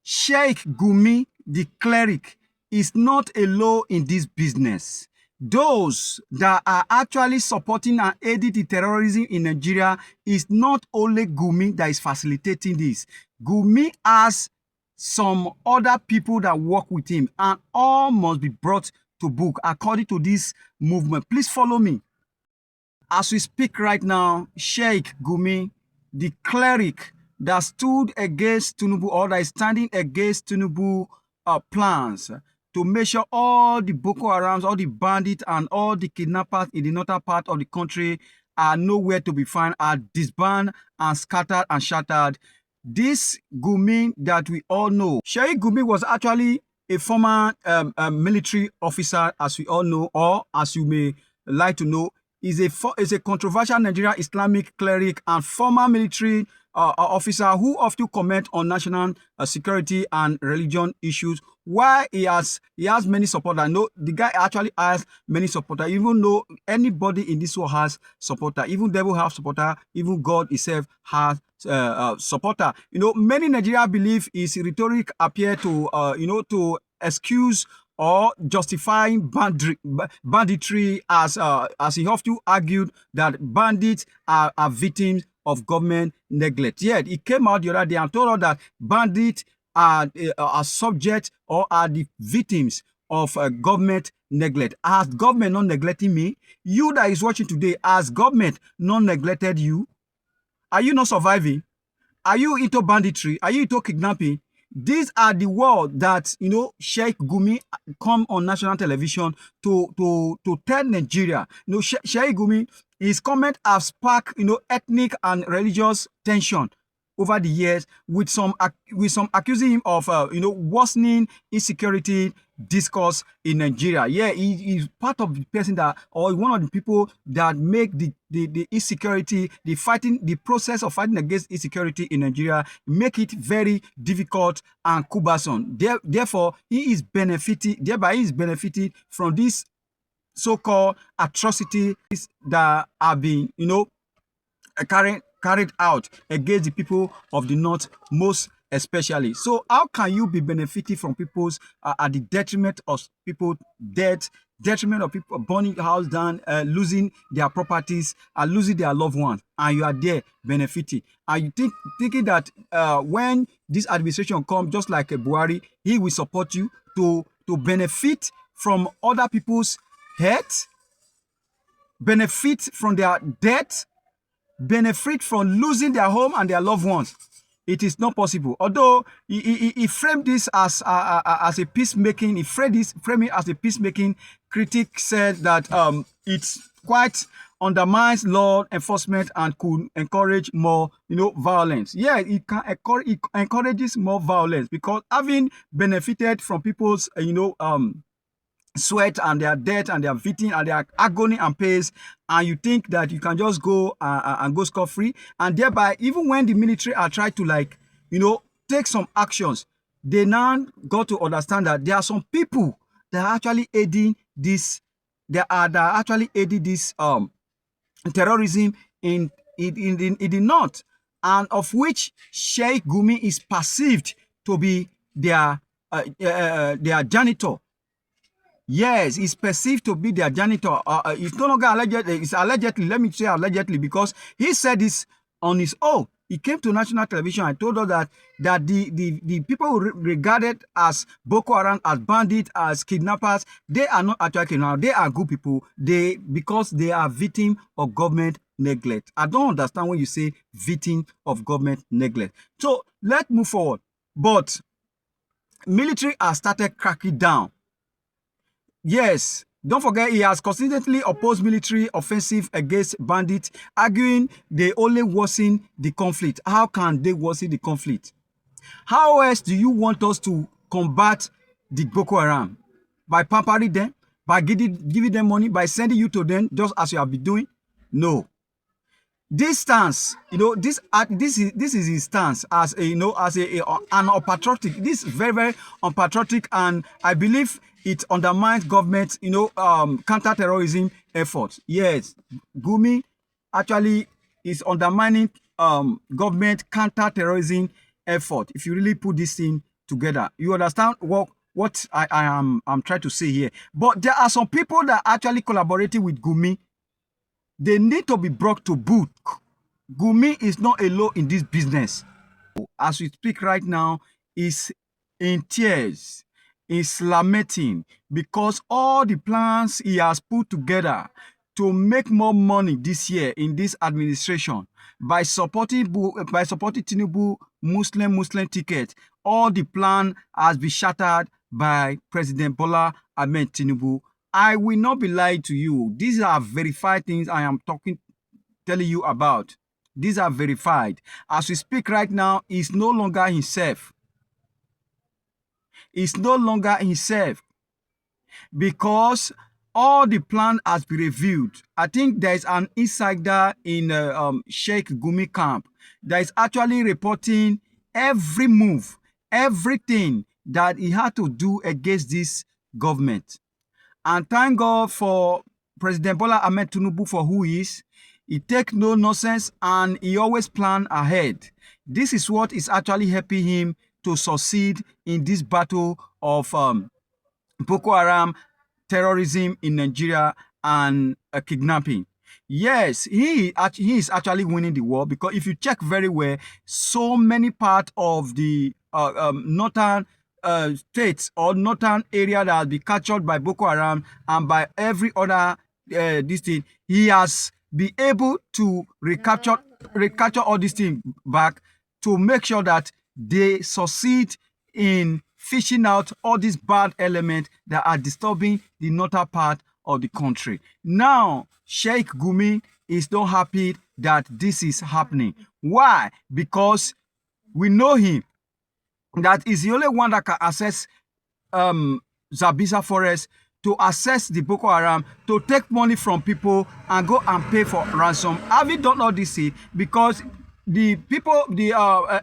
Sheikh Gumi, the cleric, is not alone in this business. Those that are actually supporting and aiding the terrorism in Nigeria is not only Gumi that is facilitating this. Gumi has some other people that work with him, and all must be brought to book according to this movement. Please follow me. As we speak right now, Sheikh Gumi, the cleric that stood against Tinubu or that is standing against Tinubu plans to make sure all the Boko Harams, all the bandits, and all the kidnappers in the northern part of the country are nowhere to be found, are disbanded and scattered and shattered. This Gumi that we all know, Sheikh Gumi was actually a former military officer, as we all know, or as you may like to know, is a controversial Nigerian Islamic cleric and former military officer who often comment on national security and religion issues. Why he has many supporters. No, the guy actually has many supporters. Even though anybody in this world has supporter, even devil have supporter, even God himself has supporter. Many Nigerians believe his rhetoric appear to to excuse or justifying banditry as he often argued that bandits are victims of government neglect. Yet he came out the other day and told us that bandits are subject or are the victims of government neglect. Has government not neglecting me? You that is watching today, has government not neglected you? Are you not surviving? Are you into banditry? Are you into kidnapping? These are the words that Sheikh Gumi come on national television to tell Nigeria. Sheikh Gumi, his comment has sparked ethnic and religious tension over the years, with some accusing him of worsening insecurity discourse in Nigeria. Yeah, he's part of the person that, or one of the people that make the insecurity, the process of fighting against insecurity in Nigeria, make it very difficult and cumbersome. Therefore, he is benefiting from this so-called atrocities that have been, carried out against the people of the North, most especially. So how can you be benefiting from people's at the detriment of people death, detriment of people burning the house down, losing their properties, and losing their loved ones, and you are there benefiting? And you thinking that when this administration comes, just like a Buhari, he will support you to benefit from other people's hate, benefit from their death, benefit from losing their home and their loved ones? It is not possible. Although he framed this as a peacemaking, he framed it as a peacemaking. Critic said that it's quite undermines law enforcement and could encourage more violence. Yeah, it encourages more violence, because having benefited from people's sweat and their death and their victim and their agony and pains, and you think that you can just go and go scot-free, and thereby, even when the military are trying to take some actions, they now got to understand that there are some people that are actually aiding this, that are actually aiding this terrorism in the north, and of which Sheikh Gumi is perceived to be their janitor. Yes, he's perceived to be their janitor. It's no longer alleged. It's allegedly. Let me say allegedly, because he said this on his own. He came to national television and told us that the people who regarded as Boko Haram, as bandits, as kidnappers, they are not actually kidnappers. They are good people. Because they are victims of government neglect. I don't understand when you say victim of government neglect. So let's move forward. But military has started cracking down. Yes, don't forget, he has consistently opposed military offensive against bandits, arguing they only worsen the conflict. How can they worsen the conflict? How else do you want us to combat the Boko Haram? By pampering them? By giving them money? By sending you to them, just as you have been doing? No. This stance, this is his stance as an unpatriotic. This is very, very unpatriotic, and I believe it undermines government, counter-terrorism efforts. Yes, Gumi actually is undermining government counter-terrorism effort, if you really put this thing together. You understand what I'm trying to say here? But there are some people that are actually collaborating with Gumi. They need to be brought to book. Gumi is not alone in this business. As we speak right now, is in tears, is lamenting because all the plans he has put together to make more money this year in this administration by supporting Tinubu Muslim ticket, all the plan has been shattered by President Bola Ahmed Tinubu. I will not be lying to you. These are verified things I am telling you about. These are verified. As we speak right now, he's no longer himself. He's no longer himself because all the plan has been reviewed. I think there's an insider in Sheikh Gumi camp that is actually reporting every move, everything that he had to do against this government. And thank God for President Bola Ahmed Tinubu for who he is. He takes no nonsense and he always plan ahead. This is what is actually helping him to succeed in this battle of Boko Haram, terrorism in Nigeria, and kidnapping. Yes, he is actually winning the war because if you check very well, so many parts of the northern states or northern area that has been captured by Boko Haram and by every other this thing, he has been able to recapture all these things back to make sure that they succeed in fishing out all these bad elements that are disturbing the northern part of the country. Now, Sheikh Gumi is not happy that this is happening. Why? Because we know him. That is the only one that can access Zabisa Forest to access the Boko Haram, to take money from people and go and pay for ransom. Have you done all this? Because the people, the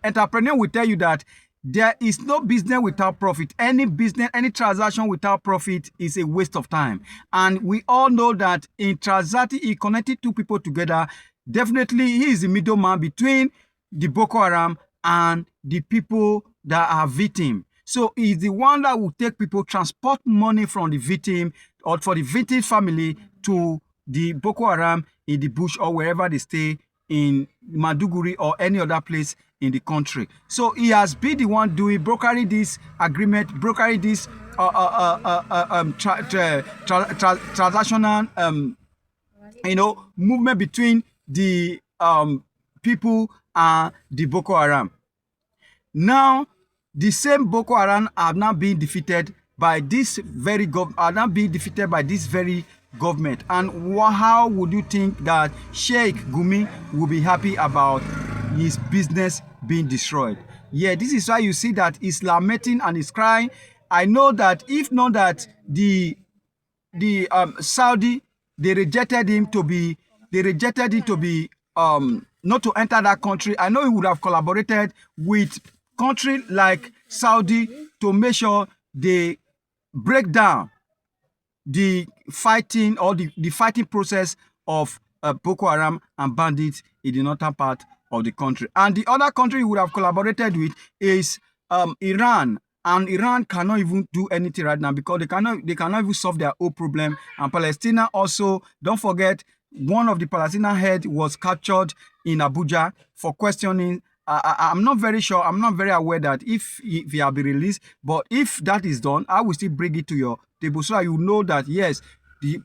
entrepreneur will tell you that there is no business without profit. Any business, any transaction without profit is a waste of time. And we all know that in transacting, he connected two people together. Definitely, he is the middleman between the Boko Haram and the people that are victim. So he's the one that will take people, transport money from the victim or for the victim family to the Boko Haram in the bush or wherever they stay in Maduguri or any other place in the country. So he has been the one doing brokering this agreement, brokering this transactional movement between the people and the Boko Haram. Now, the same Boko Haram are now being defeated by this very government. And how would you think that Sheikh Gumi will be happy about his business being destroyed? Yeah, this is why you see that he's lamenting and he's crying. I know that if not that the Saudi, they rejected him to be not to enter that country. I know he would have collaborated with country like Saudi to make sure they break down the fighting or the fighting process of Boko Haram and bandits in the northern part of the country. And the other country he would have collaborated with is Iran. And Iran cannot even do anything right now because they cannot even solve their own problem. And Palestine also, don't forget, one of the Palestinian head was captured in Abuja for questioning. I'm not very sure. I'm not very aware that if he will be released. But if that is done, I will still bring it to your table so that you know that yes, the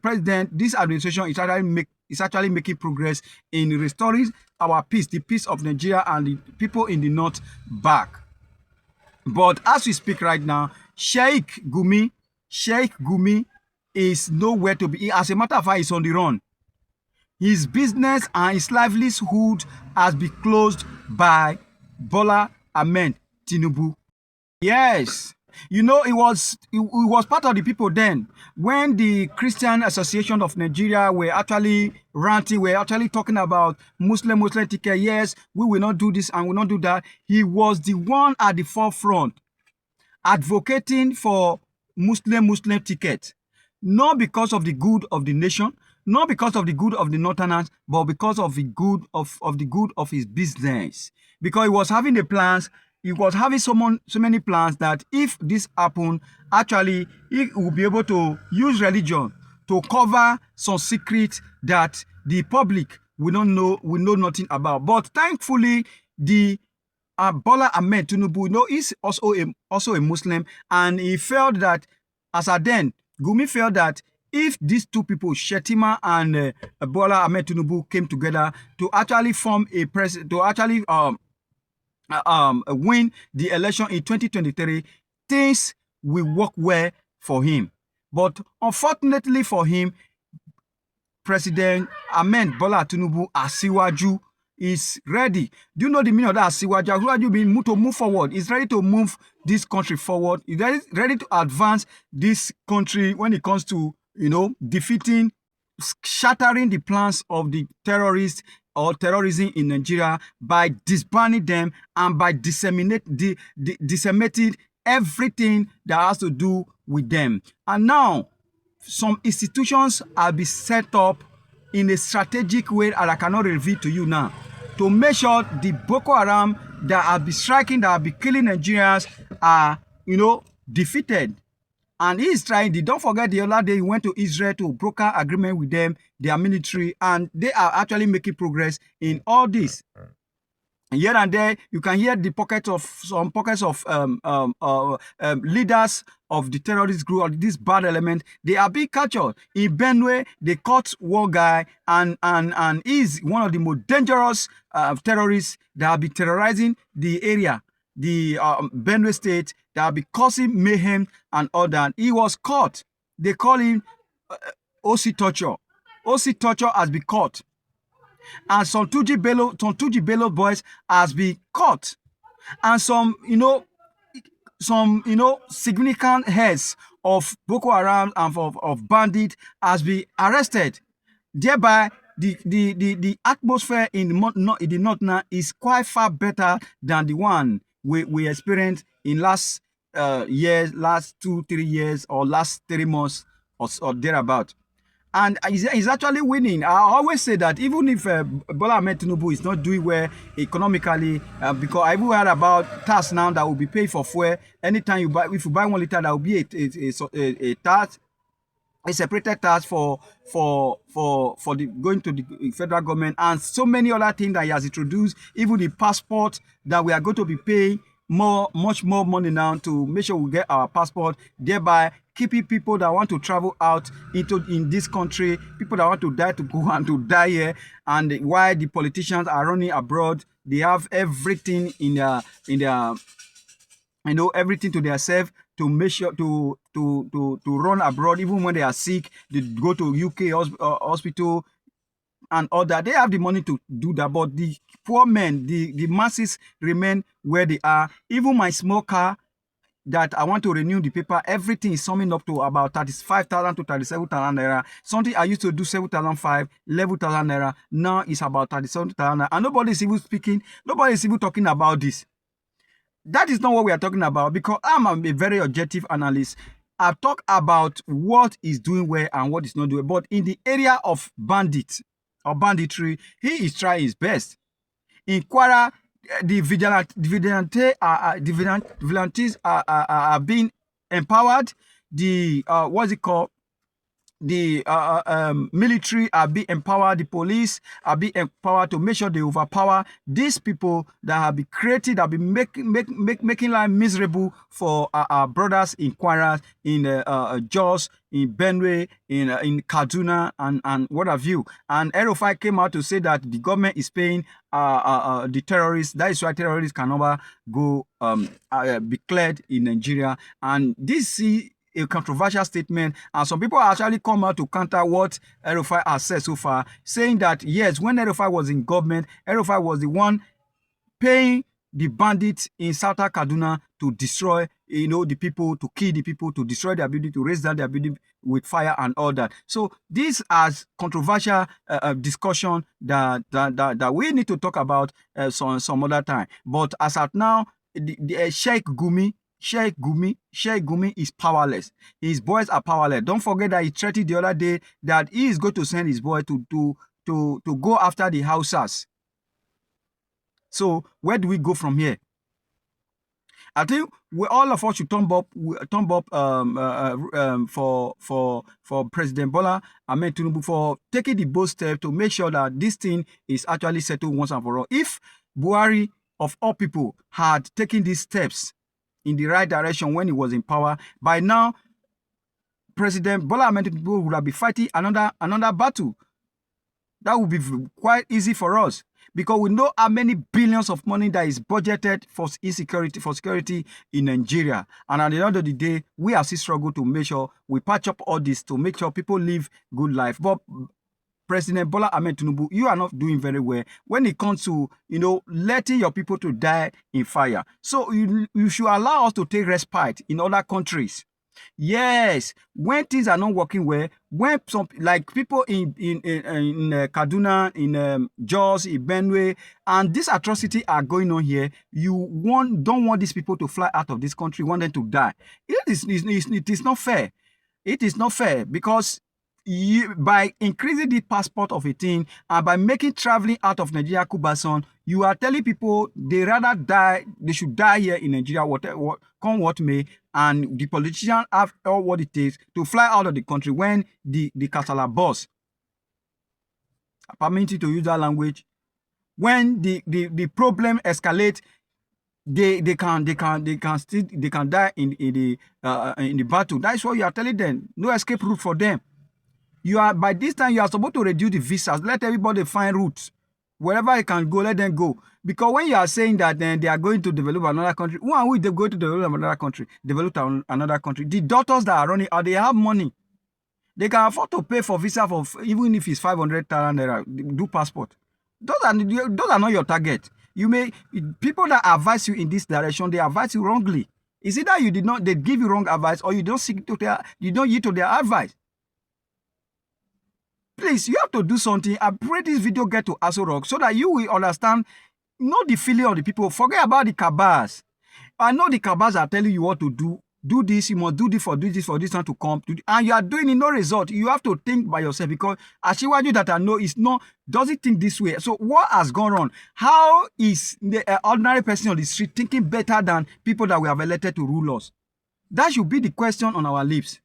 president, this administration is actually making progress in restoring our peace, the peace of Nigeria and the people in the north back. But as we speak right now, Sheikh Gumi is nowhere to be. As a matter of fact, he's on the run. His business and his livelihood has been closed by Bola Ahmed Tinubu. Yes. You know, it was part of the people then when the Christian Association of Nigeria were actually ranting, were actually talking about Muslim ticket. Yes, we will not do this and we will not do that. He was the one at the forefront advocating for Muslim ticket, not because of the good of the nation, not because of the good of the Northerners, but because of the good of his business. Because he was having the plans. he was having so many plans that if this happened, actually, he will be able to use religion to cover some secrets that the public will know nothing about. But thankfully, the Bola Ahmed Tinubu, is also a Muslim, and he felt that, as at then, Gumi felt that if these two people, Shetima and Bola Ahmed Tinubu, came together to actually form a president, to actually win the election in 2023, things will work well for him. But unfortunately for him, President Ahmed Bola Tinubu Asiwaju is ready. Do you know the meaning of that? Asiwaju means to move forward. He's ready to move this country forward. He's ready to advance this country when it comes to, defeating, shattering the plans of the terrorists or terrorism in Nigeria by disbanding them and by disseminating everything that has to do with them. And now, some institutions have been set up in a strategic way, and I cannot reveal to you now, to make sure the Boko Haram that have been striking, that have been killing Nigerians are, defeated. And he is trying. Don't forget the other day he went to Israel to broker agreement with them, their military, and they are actually making progress in all this. And here and there, you can hear the some pockets of leaders of the terrorist group or this bad element. They are being captured. In Benue, they caught one guy, and he's one of the most dangerous terrorists that have been terrorizing the area, the Benue state, that have been causing mayhem and all that. He was caught. They call him OC Torture. OC Torture has been caught. And some Tuji Bello boys has been caught. And some significant heads of Boko Haram and of bandit has been arrested. Thereby, the atmosphere in the north now is quite far better than the one we experienced in last years, last 2-3 years, or last 3 months or thereabout. And he's actually winning. I always say that even if Bola Ahmed Tinubu is not doing well economically, because I've heard about tax now that will be paid for fuel. Anytime if you buy 1 liter, that will be a tax, a separated tax for the going to the federal government, and so many other things that he has introduced. Even the passport that we are going to be paying much more money now to make sure we get our passport, thereby keeping people that want to travel out in this country, people that want to die to go and to die here. And while the politicians are running abroad, they have everything in their everything to themselves to make sure to run abroad. Even when they are sick, they go to UK hospital and all that. They have the money to do that, but the poor men, the masses remain where they are. Even my small car that I want to renew the paper, everything is summing up to about 35,000 to 37,000 naira. Something I used to do 7,500, 11,000 naira. Now it's about 37,000 naira. And nobody is even speaking, nobody is even talking about this. That is not what we are talking about, because I'm a very objective analyst. I talk about what is doing well and what is not doing well. But in the area of banditry, he is trying his best. In Kwara, the vigilantes are being empowered. The what's it called? The military are being empowered. The police are being empowered to make sure they overpower these people that have been created, that have been making life miserable for our brothers in Kwara, in Jos, in Benue, in Kaduna, and what have you. And Erufai came out to say that the government is paying the terrorists. That is why terrorists can never go be cleared in Nigeria. And this is a controversial statement, and some people actually come out to counter what Erufai has said so far, saying that yes, when Erufai was in government, Erufai was the one paying the bandits in Southern Kaduna to destroy, the people, to kill the people, to destroy their ability, to raise down their ability with fire and all that. So this has controversial discussion that we need to talk about some other time. But as at now, the Sheikh Gumi is powerless. His boys are powerless. Don't forget that he threatened the other day that he is going to send his boy to go after the Hausas. So where do we go from here? I think all of us should thumb up for President Bola Ahmed Tinubu for taking the bold step to make sure that this thing is actually settled once and for all. If Buhari, of all people, had taken these steps in the right direction when he was in power, by now President Bola Ahmed Tinubu would have been fighting another battle. That would be quite easy for us, because we know how many billions of money that is budgeted for security in Nigeria. And at the end of the day, we have still struggled to make sure we patch up all this to make sure people live good life. But President Bola Ahmed Tinubu, you are not doing very well when it comes to, letting your people to die in fire. So you should allow us to take respite in other countries. Yes, when things are not working well, when some like people in Kaduna, in Jos, in Benue, and this atrocity are going on here, don't want these people to fly out of this country, want them to die. It is not fair. It is not fair, because by increasing the passport of a thing and by making traveling out of Nigeria cumbersome, you are telling people they rather die, they should die here in Nigeria, come what may, and the politicians have all what it takes to fly out of the country when the Kasala boss, permit you to use that language, when the problem escalates, they can die in the battle. That's what you are telling them. No escape route for them. By this time you are supposed to reduce the visas. Let everybody find routes. Wherever they can go, let them go. Because when you are saying that they are going to develop another country, who are we going to develop another country? The doctors that are running out, they have money. They can afford to pay for visa for, even if it's 500,000 naira, do passport. Those are not your target. People that advise you in this direction, they advise you wrongly. It's either they give you wrong advice, or you don't yield to their advice. Please, you have to do something. I pray this video get to Aso Rock so that you will understand, not the feeling of the people. Forget about the cabals. I know the cabals are telling you what to do. Do this, you must do this for this one to come. And you are doing it, no result. You have to think by yourself, because Ashiwaju that I know doesn't think this way. So what has gone wrong? How is the ordinary person on the street thinking better than people that we have elected to rule us? That should be the question on our lips.